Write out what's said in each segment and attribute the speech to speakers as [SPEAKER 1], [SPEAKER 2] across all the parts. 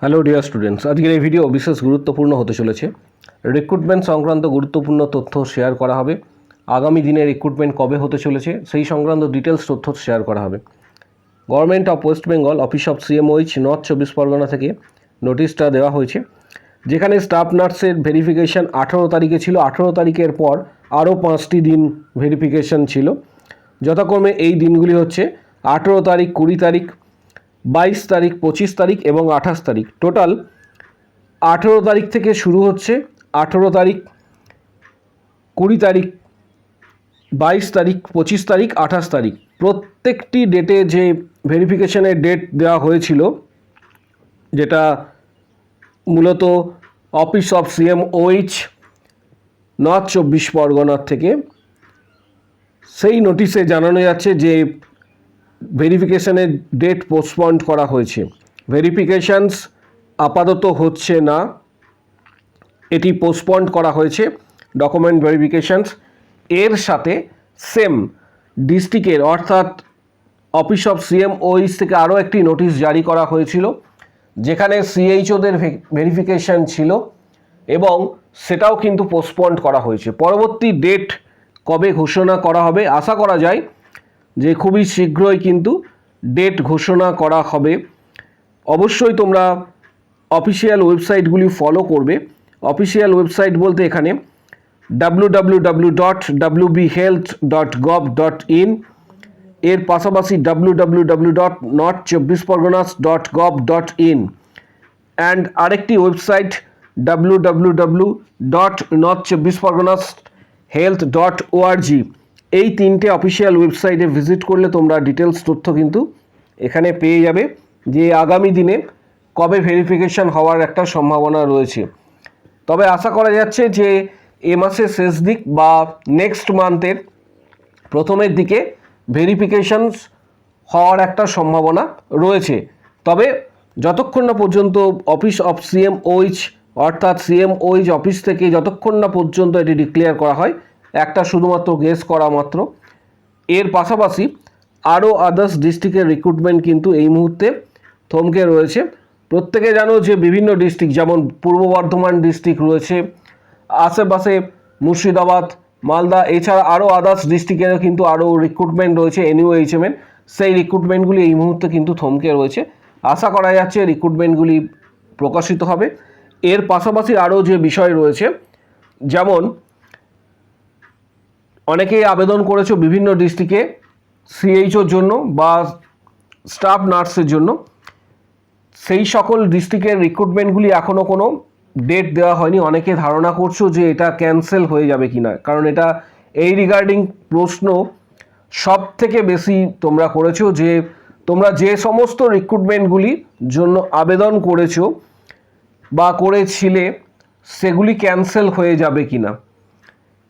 [SPEAKER 1] Hello dear students, আজকের এই video বিশেষ গুরুত্বপূর্ণ হতে চলেছে। রিক্রুটমেন্ট সংক্রান্ত গুরুত্বপূর্ণ তথ্য শেয়ার করা হবে। আগামী দিনে রিক্রুটমেন্ট কবে হতে চলেছে সেই সংক্রান্ত ডিটেলস তথ্য শেয়ার করা হবে। Government of West Bengal office of CMOH north 24 Pargana থেকে নোটিশটা দেওয়া হয়েছে, যেখানে স্টাফ নার্সের ভেরিফিকেশান 18 তারিখে ছিল। 18 তারিখের পর আরও 5টি দিন ভেরিফিকেশান ছিল। যথাক্রমে এই দিনগুলি হচ্ছে 18 তারিখ, 20 তারিখ, 22 তারিখ, 25 তারিখ এবং 28 তারিখ। টোটাল 18 তারিখ থেকে শুরু হচ্ছে। 18 তারিখ, 20 তারিখ, 22 তারিখ, 25 তারিখ, 28 তারিখ প্রত্যেকটি ডেটে যে ভেরিফিকেশনের ডেট দেওয়া হয়েছিল, যেটা মূলত অফিস অফ সিএমওইচ নর্থ 24 পরগনার থেকে, সেই নোটিশে জানানো যাচ্ছে যে ভেরিফিকেশনের ডেট পোস্টপন্ড করা হয়েছে। ভেরিফিকেশানস আপাতত হচ্ছে না, এটি পোস্টপন্ড করা হয়েছে ডকুমেন্ট ভেরিফিকেশানস। এর সাথে সেম ডিস্ট্রিক্টের অর্থাৎ অফিস অফ সিএমওইচ থেকে আরও একটি নোটিশ জারি করা হয়েছিল, যেখানে সিএইচওদের ভেরিফিকেশান ছিল এবং সেটাও কিন্তু পোস্টপন্ড করা হয়েছে। পরবর্তী ডেট কবে ঘোষণা করা হবে, আশা করা যায় যে খুবই শীঘ্রই কিন্তু ডেট ঘোষণা করা হবে। অবশ্যই তোমরা অফিসিয়াল ওয়েবসাইটগুলি ফলো করবে। অফিসিয়াল ওয়েবসাইট বলতে এখানে www.wbhealth.gov.in, এর পাশাপাশি www.north24parganas.gov.in অ্যান্ড আরেকটি ওয়েবসাইট www.north24parganas.health.org। এই তিনটে অফিসিয়াল ওয়েবসাইটে ভিজিট করলে তোমরা ডিটেলস তথ্য কিন্তু এখানে পেয়ে যাবে যে আগামী দিনে কবে ভেরিফিকেশান হওয়ার একটা সম্ভাবনা রয়েছে। তবে আশা করা যাচ্ছে যে এ মাসের শেষ দিক বা নেক্সট মান্থের প্রথমের দিকে ভেরিফিকেশানস হওয়ার একটা সম্ভাবনা রয়েছে। তবে যতক্ষণ না পর্যন্ত অফিস অফ সিএমওইচ অর্থাৎ সিএমওইচ অফিস থেকে যতক্ষণ না পর্যন্ত এটি ডিক্লেয়ার করা হয়, একটা শুধুমাত্র গেস করা মাত্র। এর পাশাপাশি আরও আদার্স ডিস্ট্রিক্টের রিক্রুটমেন্ট কিন্তু এই মুহূর্তে থমকে রয়েছে। প্রত্যেকে জানো যে বিভিন্ন ডিস্ট্রিক্ট, যেমন পূর্ব বর্ধমান ডিস্ট্রিক্ট রয়েছে, আশেপাশে মুর্শিদাবাদ, মালদা, এছাড়া আরও আদার্স ডিস্ট্রিক্টেরও কিন্তু আরও রিক্রুটমেন্ট রয়েছে এনইউএইচএমের। সেই রিক্রুটমেন্টগুলি এই মুহূর্তে কিন্তু থমকে রয়েছে। আশা করা যাচ্ছে রিক্রুটমেন্টগুলি প্রকাশিত হবে। এর পাশাপাশি আরও যে বিষয় রয়েছে, যেমন অনেকেই আবেদন করেছো বিভিন্ন ডিস্ট্রিক্টে সিএইচওর জন্য বা স্টাফ নার্সের জন্য। সেই সকল ডিস্ট্রিক্টের রিক্রুটমেন্টগুলি এখনও কোনো ডেট দেওয়া হয়নি। অনেকে ধারণা করছো যে এটা ক্যান্সেল হয়ে যাবে কিনা, কারণ এটা এই রিগার্ডিং প্রশ্ন সব থেকে বেশি তোমরা করেছো যে তোমরা যে সমস্ত রিক্রুটমেন্টগুলির জন্য আবেদন করেছো বা করেছিলে সেগুলি ক্যান্সেল হয়ে যাবে কিনা,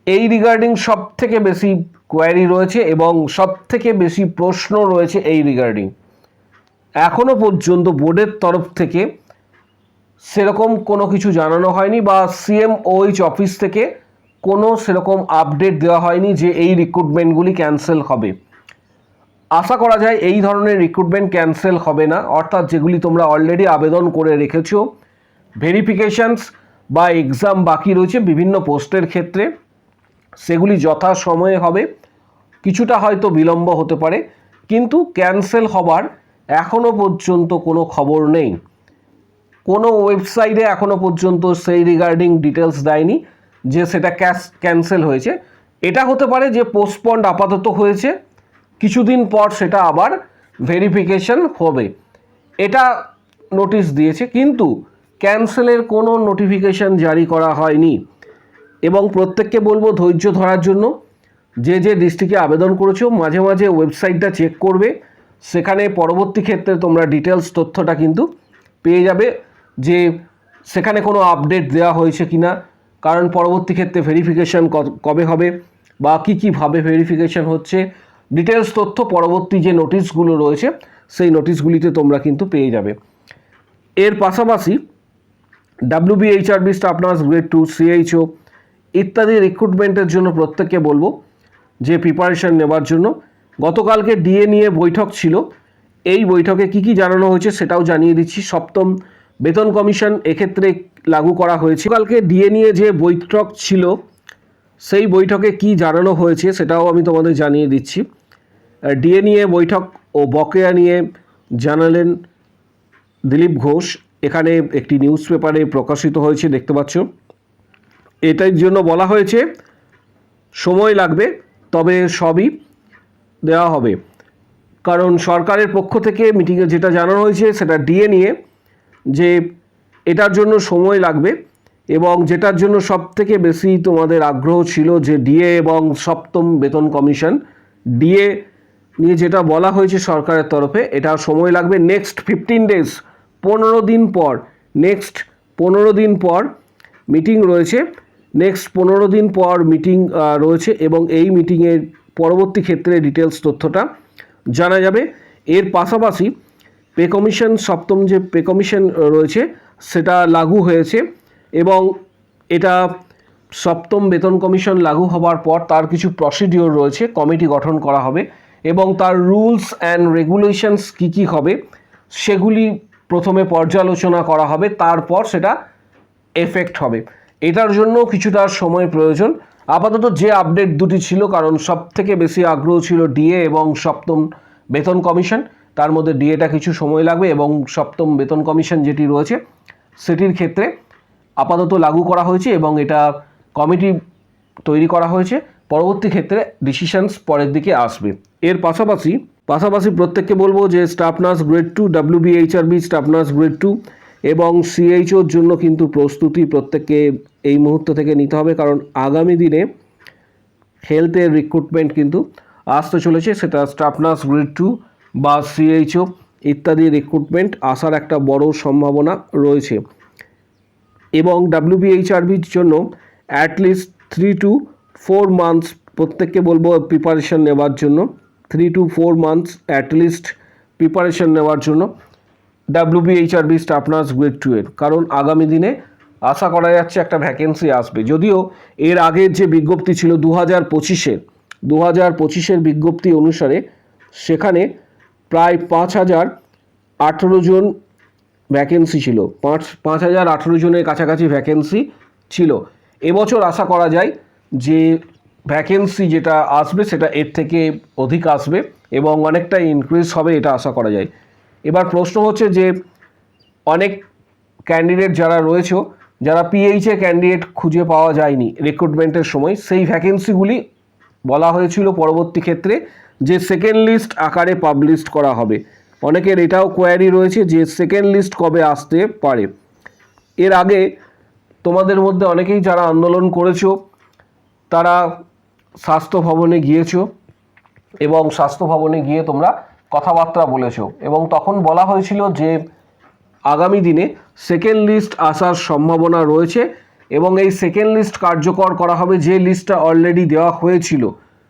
[SPEAKER 1] এই রিগার্ডিং সব থেকে বেশি কোয়ারি রয়েছে এবং সব থেকে বেশি প্রশ্ন রয়েছে এই রিগার্ডিং। এখনও পর্যন্ত বোর্ডের তরফ থেকে সেরকম কোনো কিছু জানানো হয়নি বা সিএমওইচ অফিস থেকে কোনো সেরকম আপডেট দেওয়া হয়নি যে এই রিক্রুটমেন্টগুলি ক্যান্সেল হবে। আশা করা যায় এই ধরনের রিক্রুটমেন্ট ক্যান্সেল হবে না, অর্থাৎ যেগুলি তোমরা অলরেডি আবেদন করে রেখেছো, ভেরিফিকেশানস বা এক্সাম বাকি রয়েছে বিভিন্ন পোস্টের ক্ষেত্রে, সেগুলি যথাসময়ে হবে। কিছুটা হয়তো বিলম্ব হতে পারে, কিন্তু ক্যান্সেল হবার এখনও পর্যন্ত কোনো খবর নেই। কোনো ওয়েবসাইটে এখনও পর্যন্ত সেই রিগার্ডিং ডিটেলস দেয়নি যে সেটা ক্যান্সেল হয়েছে। এটা হতে পারে যে পোস্টপন্ড আপাতত হয়েছে, কিছুদিন পর সেটা আবার ভেরিফিকেশন হবে, এটা নোটিশ দিয়েছে, কিন্তু ক্যান্সেলের কোনো নোটিফিকেশন জারি করা হয়নি। এবং প্রত্যেককে বলবো ধৈর্য ধরার জন্য। যে যে ডিস্ট্রিক্টে আবেদন করেছো মাঝে মাঝে ওয়েবসাইটটা চেক করবে, সেখানে পরবর্তী ক্ষেত্রে তোমরা ডিটেলস তথ্যটা কিন্তু পেয়ে যাবে যে সেখানে কোনো আপডেট দেওয়া হয়েছে কিনা, কারণ পরবর্তী ক্ষেত্রে ভেরিফিকেশান কবে হবে বা কীভাবে ভেরিফিকেশান হচ্ছে, ডিটেলস তথ্য পরবর্তী যে নোটিশগুলো রয়েছে সেই নোটিশগুলিতে তোমরা কিন্তু পেয়ে যাবে। এর পাশাপাশি ডাব্লিউবিএইচআরবি স্টাফ নার্স গ্রেড 2, সিএইচও ইত্যাদি রিক্রুটমেন্টের জন্য প্রত্যেককে বলবো যে প্রিপারেশান নেবার জন্য। গতকালকে ডিএ নিয়ে বৈঠক ছিল, এই বৈঠকে কি জানানো হয়েছে সেটাও জানিয়ে দিচ্ছি। সপ্তম বেতন কমিশন এক্ষেত্রে লাগু করা হয়েছে। কালকে ডিএ নিয়ে যে বৈঠক ছিল সেই বৈঠকে কি জানানো হয়েছে সেটাও আমি তোমাদের জানিয়ে দিচ্ছি। ডিএ নিয়ে বৈঠক ও বকেয়া নিয়ে জানালেন দিলীপ ঘোষ। এখানে একটি নিউজ পেপারে প্রকাশিত হয়েছে, দেখতে পাচ্ছ। এটার জন্য বলা হয়েছে সময় লাগবে, তবে সবই দেওয়া হবে। কারণ সরকারের পক্ষ থেকে মিটিংয়ে যেটা জানানো হয়েছে সেটা ডিএ নিয়ে, যে এটার জন্য সময় লাগবে এবং যেটার জন্য সব থেকে বেশি তোমাদের আগ্রহ ছিল যে ডিএ এবং সপ্তম বেতন কমিশন। ডিএ নিয়ে যেটা বলা হয়েছে সরকারের তরফে, এটা সময় লাগবে। নেক্সট 15 ডেজ, 15 দিন পর, নেক্সট 15 দিন পর মিটিং রয়েছে। নেক্সট 15 দিন পর মিটিং রয়েছে এবং এই মিটিংয়ের পরবর্তী ক্ষেত্রে ডিটেলস তথ্যটা জানা যাবে। এর পাশাপাশি পে কমিশন, সপ্তম যে পে কমিশন রয়েছে সেটা লাগু হয়েছে এবং এটা সপ্তম বেতন কমিশন লাগু হওয়ার পর তার কিছু প্রসিডিওর রয়েছে, কমিটি গঠন করা হবে এবং তার রুলস অ্যান্ড রেগুলেশনস কী কী হবে সেগুলি প্রথমে পর্যালোচনা করা হবে, তারপর সেটা এফেক্ট হবে। এটার জন্য কিছুটা সময় প্রয়োজন। আপাতত যে আপডেট দুটি ছিল, কারণ সব থেকে বেশি আগ্রহ ছিল ডিএ এবং সপ্তম বেতন কমিশন, তার মধ্যে ডিএটা কিছু সময় লাগবে এবং সপ্তম বেতন কমিশন যেটি রয়েছে সেটির ক্ষেত্রে আপাতত লাগু করা হয়েছে এবং এটা কমিটি তৈরি করা হয়েছে। পরবর্তী ক্ষেত্রে ডিসিশনস পরের দিকে আসবে। এর পাশাপাশি প্রত্যেককে বলবো যে staff nurse grade 2, WBHRB staff nurse grade 2 এবং সিএইচওর জন্য কিন্তু প্রস্তুতি প্রত্যেককে এই মুহূর্ত থেকে নিতে হবে, কারণ আগামী দিনে হেলথের রিক্রুটমেন্ট কিন্তু আসতে চলেছে। সেটা স্টাফ নার্স গ্রেড 2 বা সিএইচও ইত্যাদি রিক্রুটমেন্ট আসার একটা বড় সম্ভাবনা রয়েছে। এবং WBHRBর জন্য অ্যাটলিস্ট 3 to 4 মান্থস প্রত্যেককে বলবো প্রিপারেশন নেওয়ার জন্য, 3 to 4 মান্থস অ্যাটলিস্ট প্রিপারেশন নেওয়ার জন্য WBHRB স্টাফ নার্স গ্রেড 2 এর। কারণ আগামী দিনে আশা করা যাচ্ছে একটা ভ্যাকেন্সি আসবে। যদিও এর আগের যে বিজ্ঞপ্তি ছিল 2025-এর বিজ্ঞপ্তি অনুসারে সেখানে প্রায় 5018 জন ভ্যাকেন্সি ছিল, 5018 জনের কাছাকাছি ভ্যাকেন্সি ছিল। এবছর আশা করা যায় যে ভ্যাকেন্সি যেটা আসবে সেটা এর থেকে অধিক আসবে এবং অনেকটা ইনক্রিজ হবে, এটা আশা করা যায়। এবার প্রশ্ন হচ্ছে যে অনেক ক্যান্ডিডেট যারা রয়েছে, যারা পিএইচএ ক্যান্ডিডেট খুঁজে পাওয়া যায়নি রিক্রুটমেন্টের সময়, সেই ভ্যাকেন্সিগুলি বলা হয়েছিল পরবর্তী ক্ষেত্রে যে সেকেন্ড লিস্ট আকারে পাবলিশ করা হবে। অনেকের এটাও কোয়ারি রয়েছে যে সেকেন্ড লিস্ট কবে আসতে পারে। এর আগে তোমাদের মধ্যে অনেকেই যারা আন্দোলন করেছো তারা স্বাস্থ্য ভবনে গিয়েছো এবং স্বাস্থ্য ভবনে গিয়ে তোমরা কথাবার্তা বলেছো এবং তখন বলা হয়েছিল যে আগামী দিনে সেকেন্ড লিস্ট আসার সম্ভাবনা রয়েছে এবং এই সেকেন্ড লিস্ট কার্যকর করা হবে। যে লিস্টটা অলরেডি দেওয়া হয়েছিল,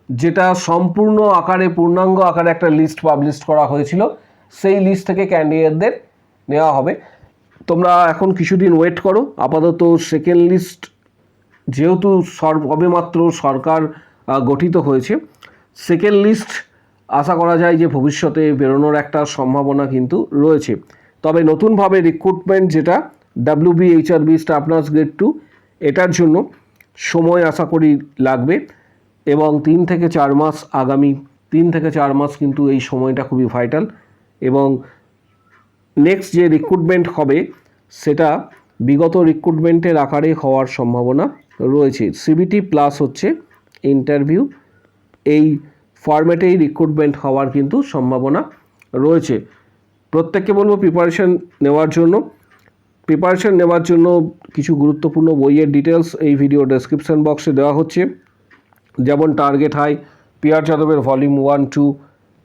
[SPEAKER 1] যেটা সম্পূর্ণ আকারে পূর্ণাঙ্গ আকারে একটা লিস্ট পাবলিশ করা হয়েছিল, সেই লিস্ট থেকে ক্যান্ডিডেটদের নেওয়া হবে। তোমরা এখন কিছুদিন ওয়েট করো। আপাতত সেকেন্ড লিস্ট যেহেতু সবেমাত্র সরকার গঠিত হয়েছে, সেকেন্ড লিস্ট আশা করা যায় যে ভবিষ্যতে বেরোনোর একটা সম্ভাবনা কিন্তু রয়েছে। তবে নতুনভাবে রিক্রুটমেন্ট যেটা WBHRB স্টাফ নার্স গ্রেড 2, এটার জন্য সময় আশা করি লাগবে এবং 3 থেকে 4 মাস, আগামী 3 থেকে 4 মাস কিন্তু এই সময়টা খুবই ভাইটাল। এবং নেক্সট যে রিক্রুটমেন্ট হবে সেটা বিগত রিক্রুটমেন্টের আকারে হওয়ার সম্ভাবনা রয়েছে। CBT প্লাস হচ্ছে ইন্টারভিউ, এই ফরম্যাটেই রিক্রুটমেন্ট হওয়ার কিন্তু সম্ভাবনা রয়েছে। প্রত্যেককে বলবো প্রিপারেশন নেওয়ার জন্য কিছু গুরুত্বপূর্ণ বইয়ের ডিটেলস এই ভিডিও ডেসক্রিপশন বক্সে দেওয়া হচ্ছে, যেমন টার্গেট হাই, PR যাদবের ভলিউম 1, 2,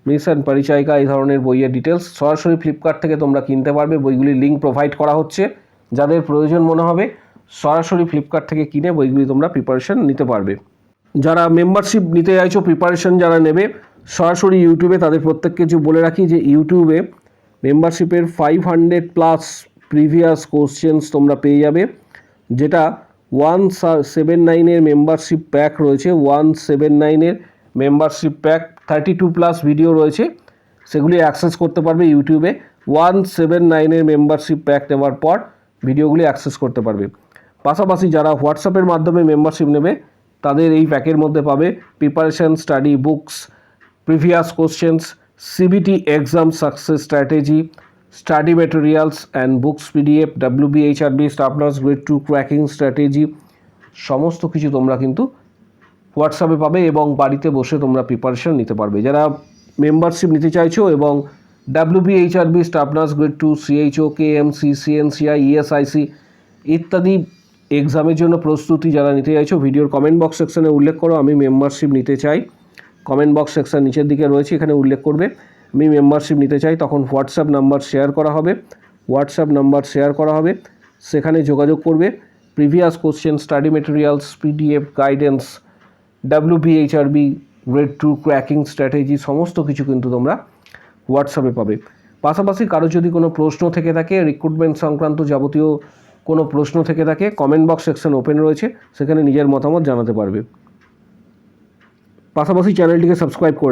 [SPEAKER 1] মিশন পরিচায়িকা, এই ধরনের বইয়ের ডিটেলস সরাসরি ফ্লিপকার্ট থেকে তোমরা কিনতে পারবে। বইগুলির লিঙ্ক প্রোভাইড করা হচ্ছে, যাদের প্রয়োজন মনে হবে সরাসরি ফ্লিপকার্ট থেকে কিনে বইগুলি তোমরা প্রিপারেশন নিতে পারবে। যারা মেম্বারশিপ নিতে চাইছো, প্রিপারেশন যারা নেবে সরাসরি ইউটিউবে, তাদের প্রত্যেককে যে বলে রাখি যে ইউটিউবে মেম্বারশিপের 500+ প্রিভিয়াস কোশ্চেন্স তোমরা পেয়ে যাবে, যেটা 179-এর মেম্বারশিপ প্যাক রয়েছে। 179-এর মেম্বারশিপ প্যাক 32+ ভিডিও রয়েছে, সেগুলি অ্যাক্সেস করতে পারবে ইউটিউবে 179 এর মেম্বারশিপ প্যাক নেওয়ার পর ভিডিওগুলি অ্যাক্সেস করতে পারবে। পাশাপাশি যারা হোয়াটসঅ্যাপের মাধ্যমে মেম্বারশিপ নেবে তাদের এই প্যাকের মধ্যে পাবে preparation study books, previous questions, CBT exam success strategy, study materials and books PDF, WBHRB staff nurse grade 2 cracking strategy, সমস্ত কিছু তোমরা কিন্তু হোয়াটসঅ্যাপে পাবে এবং বাড়িতে বসে তোমরা প্রিপারেশন নিতে পারবে। যারা মেম্বারশিপ নিতে চাইছো এবং WBHRB staff nurse grade 2, CHO, KMC, CNCI, ESIC ইত্যাদি এক্সামের জন্য প্রস্তুতি যারা নিতে চাইছো, ভিডিওর কমেন্ট বক্স সেকশনে উল্লেখ করো আমি মেম্বারশিপ নিতে চাই। কমেন্ট বক্স সেকশন নিচের দিকে রয়েছে, এখানে উল্লেখ করবে আমি মেম্বারশিপ নিতে চাই। তখন হোয়াটসঅ্যাপ নাম্বার শেয়ার করা হবে, সেখানে যোগাযোগ করবে। Previous question, study materials, PDF guidance, WBHRB grade 2 cracking strategy সমস্ত কিছু কিন্তু তোমরা হোয়াটসঅ্যাপে পাবে। পাশাপাশি কারো যদি কোনো প্রশ্ন থেকে থাকে, রিক্রুটমেন্ট সংক্রান্ত যাবতীয় কোনো প্রশ্ন থেকে থাকে, কমেন্ট বক্স সেকশন ওপেন রয়েছে, সেখানে নিজের মতামত জানাতে পারবে। পাশাপাশি চ্যানেলটিকে সাবস্ক্রাইব করে